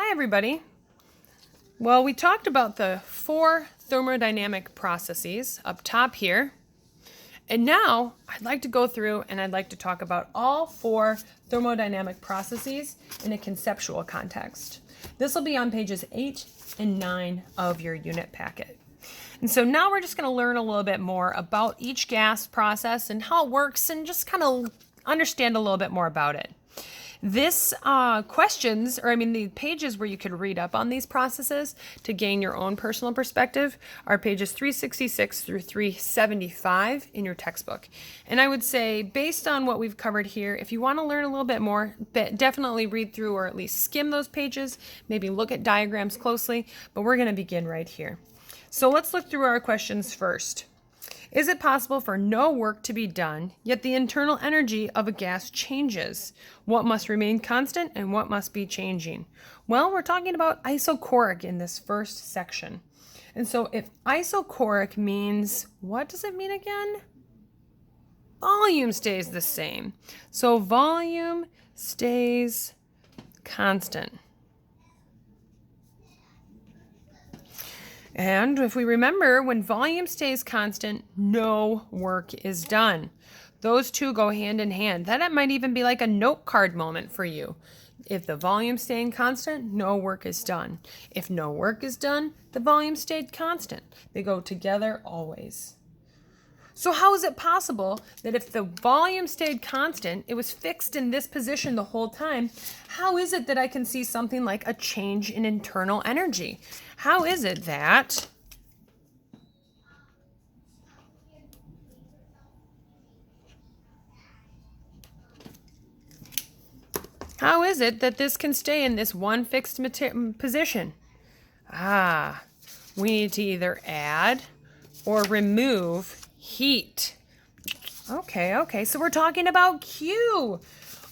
Hi, everybody. Well, we talked about the 4 thermodynamic processes up top here. And now I'd like to go through and I'd like to talk about all 4 thermodynamic processes in a conceptual context. This will be on pages 8 and 9 of your unit packet. And so now we're just going to learn a little bit more about each gas process and how it works and just kind of understand a little bit more about it. This the pages where you could read up on these processes to gain your own personal perspective are pages 366 through 375 in your textbook. And I would say, based on what we've covered here, if you want to learn a little bit more, definitely read through or at least skim those pages, maybe look at diagrams closely, but we're going to begin right here. So let's look through our questions first. Is it possible for no work to be done, yet the internal energy of a gas changes? What must remain constant and what must be changing? Well, we're talking about isochoric in this first section. And so if isochoric means, what does it mean again? Volume stays the same. So volume stays constant. And if we remember, when volume stays constant, no work is done. Those two go hand in hand. That might even be like a note card moment for you. If the volume staying constant, no work is done. If no work is done, the volume stayed constant. They go together always. So how is it possible that if the volume stayed constant, it was fixed in this position the whole time, how is it that I can see something like a change in internal energy? How is it that this can stay in this one fixed position? We need to either add or remove heat. Okay, so we're talking about Q.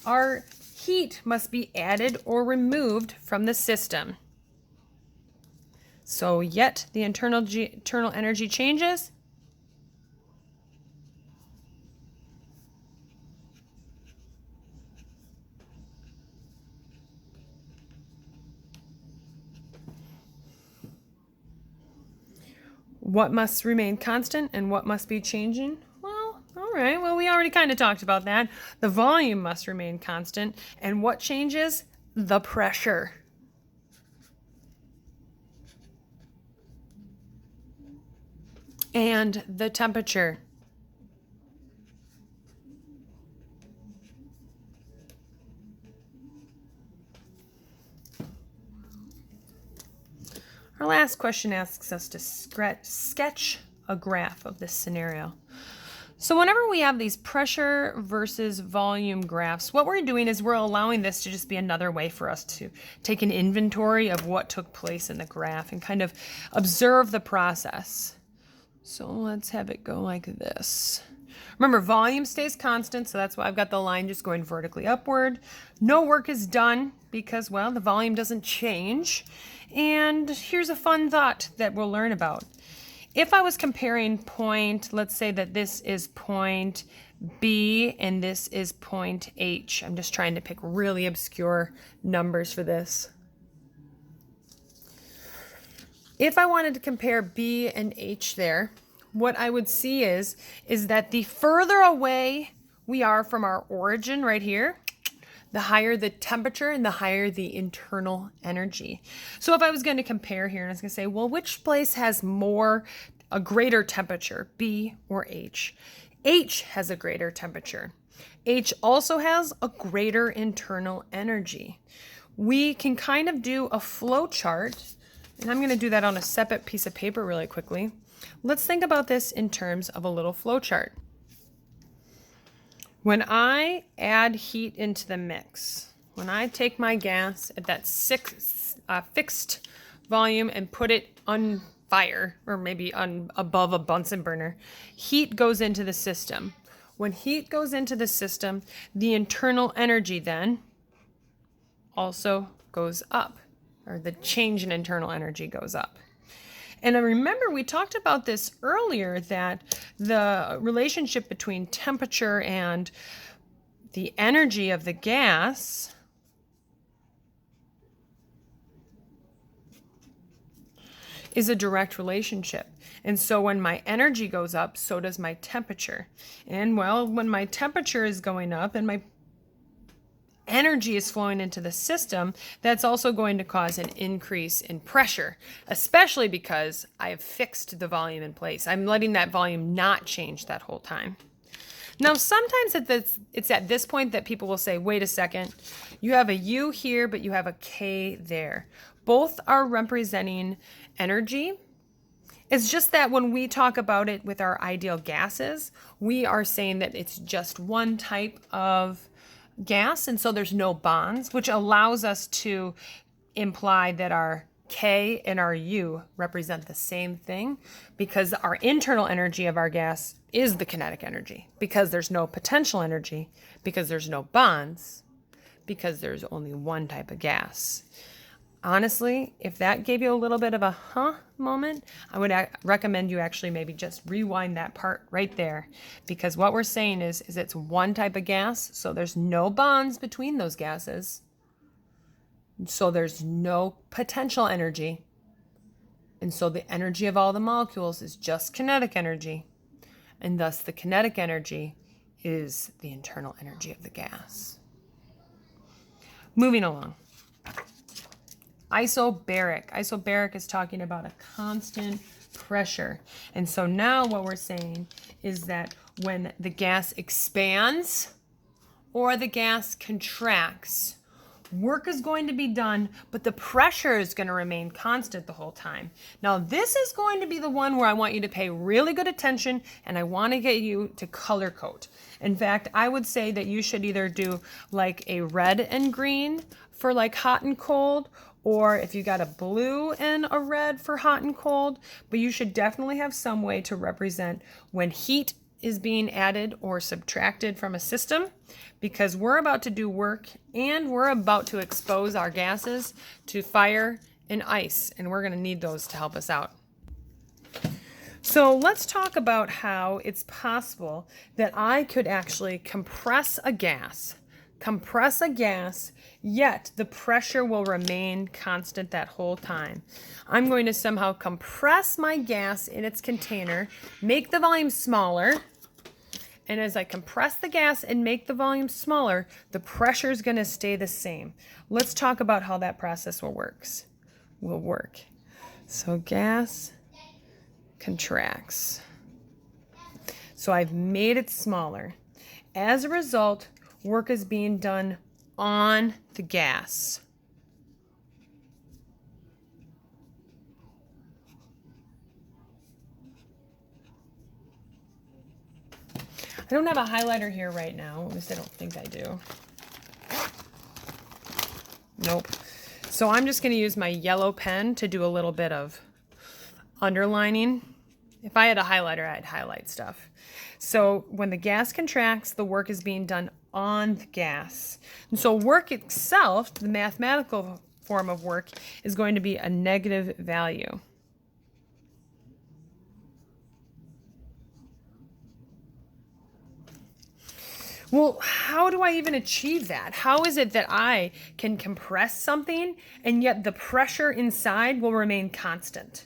Our heat must be added or removed from the system. So yet the internal energy changes. What must remain constant and what must be changing? Well, all right. Well, we already kind of talked about that. The volume must remain constant. And what changes? The pressure. And the temperature. Our last question asks us to sketch a graph of this scenario. So whenever we have these pressure versus volume graphs, what we're doing is we're allowing this to just be another way for us to take an inventory of what took place in the graph and kind of observe the process. So let's have it go like this. Remember, volume stays constant, so that's why I've got the line just going vertically upward. No work is done because, well, the volume doesn't change. And here's a fun thought that we'll learn about. If I was comparing point, let's say that this is point B and this is point H. I'm just trying to pick really obscure numbers for this. If I wanted to compare B and H there, what I would see is that the further away we are from our origin right here, the higher the temperature and the higher the internal energy. So if I was going to compare here and I was going to say, well, which place has a greater temperature, B or H? H has a greater temperature. H also has a greater internal energy. We can kind of do a flow chart, and I'm going to do that on a separate piece of paper really quickly. Let's think about this in terms of a little flow chart. When I add heat into the mix, when I take my gas at that fixed volume and put it on fire, or maybe above a Bunsen burner, heat goes into the system. When heat goes into the system, the internal energy then also goes up, or the change in internal energy goes up. And I remember we talked about this earlier, that the relationship between temperature and the energy of the gas is a direct relationship. And so when my energy goes up, so does my temperature. And well, when my temperature is going up and my energy is flowing into the system, that's also going to cause an increase in pressure, especially because I have fixed the volume in place. I'm letting that volume not change that whole time. Now, sometimes it's at this point that people will say, wait a second, you have a U here, but you have a K there. Both are representing energy. It's just that when we talk about it with our ideal gases, we are saying that it's just one type of gas, and so there's no bonds, which allows us to imply that our K and our U represent the same thing, because our internal energy of our gas is the kinetic energy, because there's no potential energy, because there's no bonds, because there's only one type of gas. Honestly, if that gave you a little bit of a moment, I would recommend you actually maybe just rewind that part right there, because what we're saying is it's one type of gas, so there's no bonds between those gases. So there's no potential energy. And so the energy of all the molecules is just kinetic energy. And thus the kinetic energy is the internal energy of the gas. Moving along. Isobaric. Isobaric is talking about a constant pressure. And so now what we're saying is that when the gas expands or the gas contracts, work is going to be done, but the pressure is going to remain constant the whole time. Now, this is going to be the one where I want you to pay really good attention, and I want to get you to color code. In fact, I would say that you should either do like a red and green for like hot and cold, or if you got a blue and a red for hot and cold, but you should definitely have some way to represent when heat is being added or subtracted from a system, because we're about to do work and we're about to expose our gases to fire and ice, and we're going to need those to help us out. So let's talk about how it's possible that I could actually compress a gas, yet the pressure will remain constant that whole time. I'm going to somehow compress my gas in its container, make the volume smaller, and as I compress the gas and make the volume smaller, the pressure is going to stay the same. Let's talk about how that process will work. So gas contracts. So I've made it smaller. As a result, work is being done on the gas. I don't have a highlighter here right now. At least I don't think I do. Nope. So I'm just going to use my yellow pen to do a little bit of underlining. If I had a highlighter, I'd highlight stuff. So when the gas contracts, the work is being done on the gas. And so work itself, the mathematical form of work, is going to be a negative value. Well, how do I even achieve that? How is it that I can compress something and yet the pressure inside will remain constant?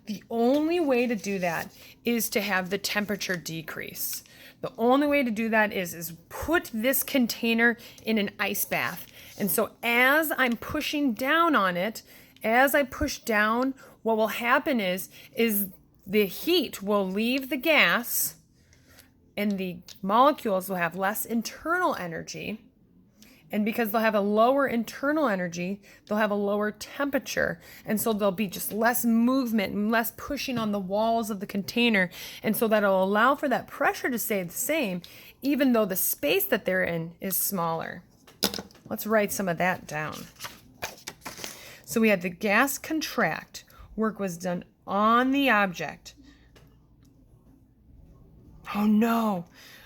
The only way to do that is to have the temperature decrease. The only way to do that is put this container in an ice bath. And so as I'm pushing down on it, as I push down, what will happen is the heat will leave the gas, and the molecules will have less internal energy. And because they'll have a lower internal energy, they'll have a lower temperature. And so there'll be just less movement and less pushing on the walls of the container. And so that'll allow for that pressure to stay the same, even though the space that they're in is smaller. Let's write some of that down. So we had the gas contract. Work was done on the object. Oh no,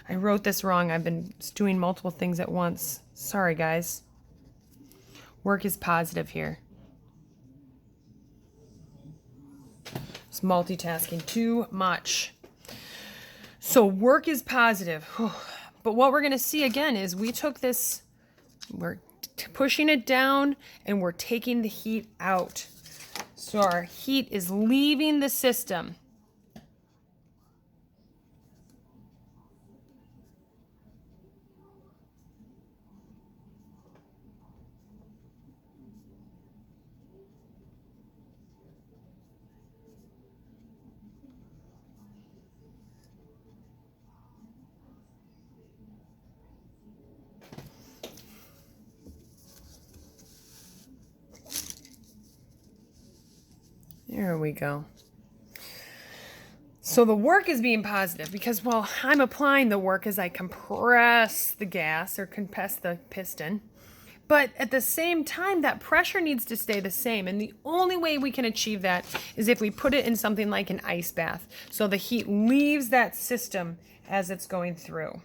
I wrote this wrong. I've been doing multiple things at once. Sorry, guys. Work is positive here. It's multitasking too much. So work is positive. But what we're going to see again is we took this, we're pushing it down and we're taking the heat out. So our heat is leaving the system. There we go. So the work is being positive because, well, I'm applying the work as I compress the gas or compress the piston. But at the same time, that pressure needs to stay the same. And the only way we can achieve that is if we put it in something like an ice bath. So the heat leaves that system as it's going through.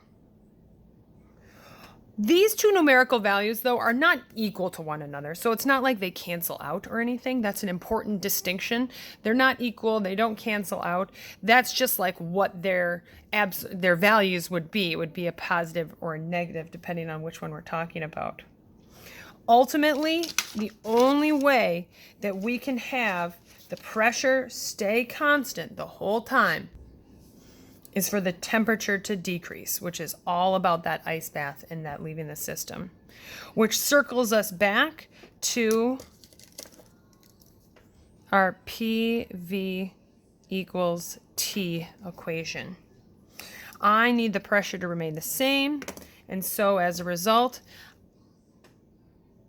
These two numerical values, though, are not equal to one another. So it's not like they cancel out or anything. That's an important distinction. They're not equal. They don't cancel out. That's just like what their values would be. It would be a positive or a negative, depending on which one we're talking about. Ultimately, the only way that we can have the pressure stay constant the whole time is for the temperature to decrease, which is all about that ice bath and that leaving the system, which circles us back to our PV equals T equation. I need the pressure to remain the same, and so as a result,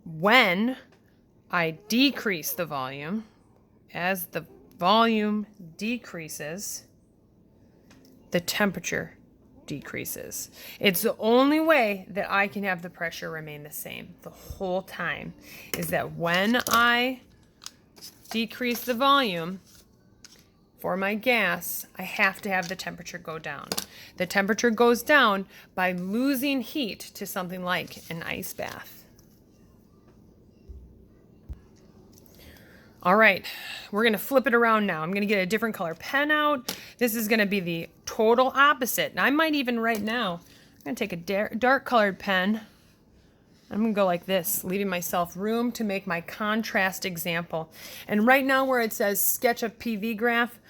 when I decrease the volume, as the volume decreases, the temperature decreases. It's the only way that I can have the pressure remain the same the whole time, is that when I decrease the volume for my gas, I have to have the temperature go down. The temperature goes down by losing heat to something like an ice bath. All right, we're going to flip it around now. I'm going to get a different color pen out. This is going to be the total opposite. And I might even right now, I'm going to take a dark colored pen. I'm going to go like this, leaving myself room to make my contrast example. And right now where it says sketch a PV graph,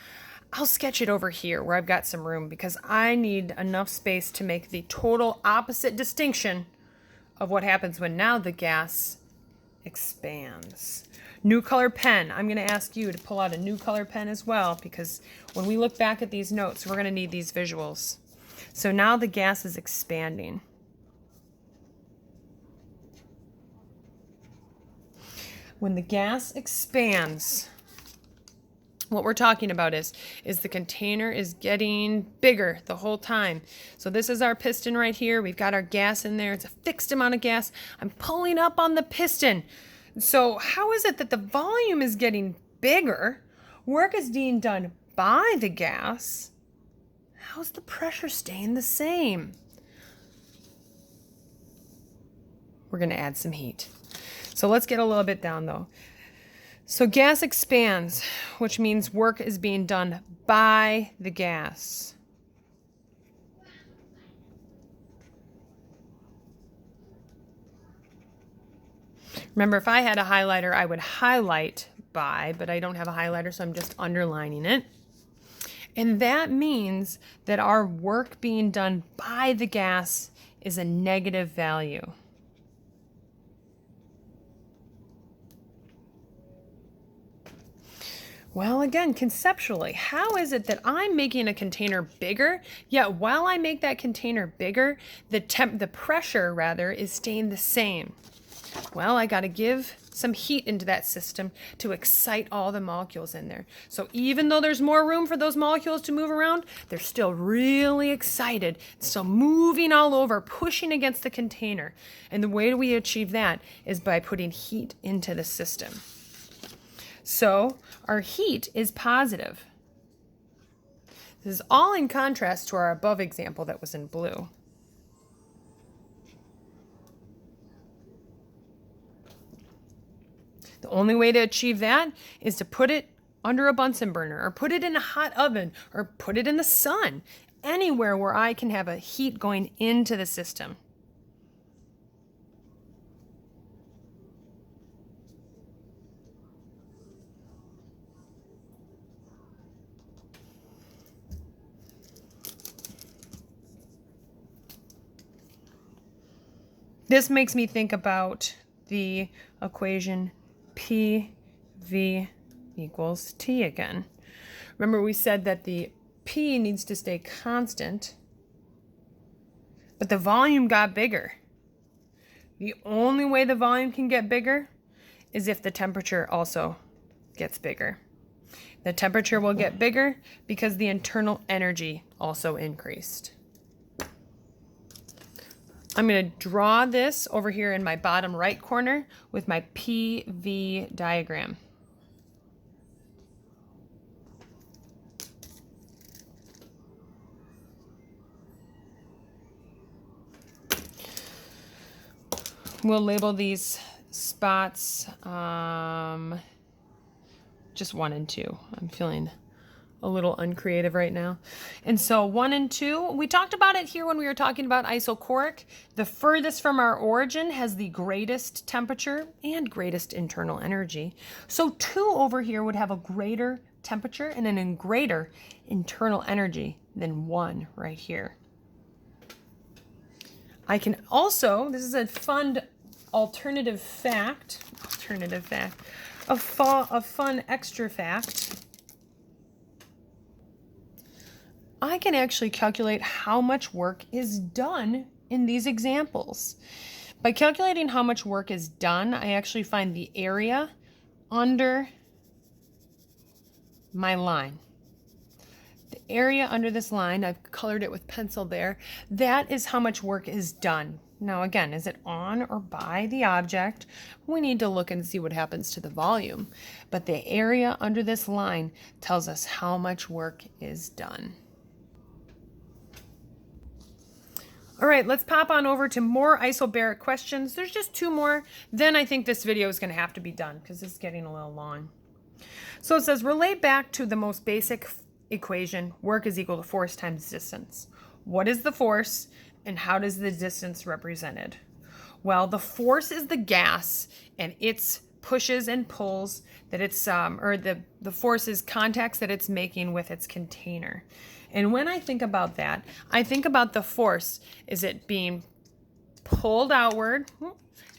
I'll sketch it over here where I've got some room because I need enough space to make the total opposite distinction of what happens when now the gas expands. New color pen. I'm going to ask you to pull out a new color pen as well because when we look back at these notes, we're going to need these visuals. So now the gas is expanding. When the gas expands, what we're talking about is the container is getting bigger the whole time. So this is our piston right here. We've got our gas in there. It's a fixed amount of gas. I'm pulling up on the piston. So how is it that the volume is getting bigger? Work is being done by the gas. How's the pressure staying the same? We're going to add some heat. So let's get a little bit down though. So gas expands, which means work is being done by the gas. Remember, if I had a highlighter, I would highlight by, but I don't have a highlighter, so I'm just underlining it. And that means that our work being done by the gas is a negative value. Well, again, conceptually, how is it that I'm making a container bigger, yet while I make that container bigger, the pressure rather is staying the same? Well, I got to give some heat into that system to excite all the molecules in there. So even though there's more room for those molecules to move around, they're still really excited, still moving all over, pushing against the container. And the way that we achieve that is by putting heat into the system. So our heat is positive. This is all in contrast to our above example that was in blue. The only way to achieve that is to put it under a Bunsen burner or put it in a hot oven or put it in the sun, anywhere where I can have a heat going into the system. This makes me think about the equation PV equals T again. Remember we said that the P needs to stay constant, but the volume got bigger. The only way the volume can get bigger is if the temperature also gets bigger. The temperature will get bigger because the internal energy also increased. I'm going to draw this over here in my bottom right corner with my PV diagram. We'll label these spots just 1 and 2. I'm feeling a little uncreative right now. And so 1 and 2, we talked about it here when we were talking about isochoric. The furthest from our origin has the greatest temperature and greatest internal energy. So 2 over here would have a greater temperature and a greater internal energy than 1 right here. I can also, this is a fun alternative fact, a fun extra fact. I can actually calculate how much work is done in these examples. By calculating how much work is done, I actually find the area under my line. The area under this line, I've colored it with pencil there, that is how much work is done. Now again, is it on or by the object? We need to look and see what happens to the volume. But the area under this line tells us how much work is done. All right, let's pop on over to more isobaric questions. There's just 2 more. Then I think this video is going to have to be done because it's getting a little long. So it says, relate back to the most basic equation, work is equal to force times distance. What is the force and how does the distance represented? Well, the force is the gas and its pushes and pulls that it's, the force is contacts that it's making with its container. And when I think about that, I think about the force. Is it being pulled outward?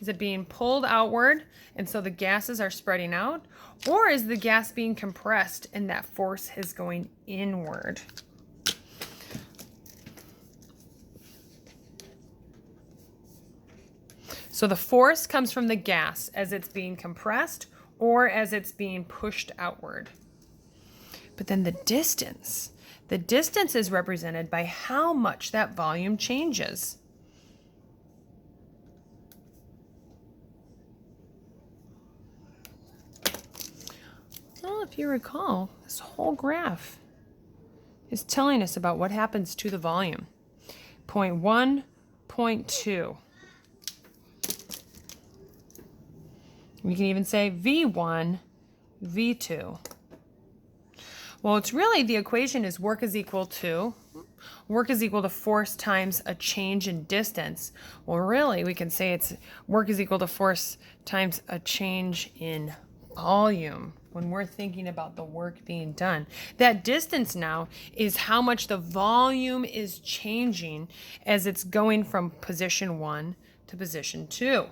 Is it being pulled outward and so the gases are spreading out? Or is the gas being compressed and that force is going inward? So the force comes from the gas as it's being compressed or as it's being pushed outward. But then the distance is represented by how much that volume changes. Well, if you recall, this whole graph is telling us about what happens to the volume. Point 1, point 2. We can even say V1, V2. Well, it's really, the equation is work is equal to force times a change in distance. Well, really, we can say it's work is equal to force times a change in volume when we're thinking about the work being done. That distance now is how much the volume is changing as it's going from position 1 to position 2.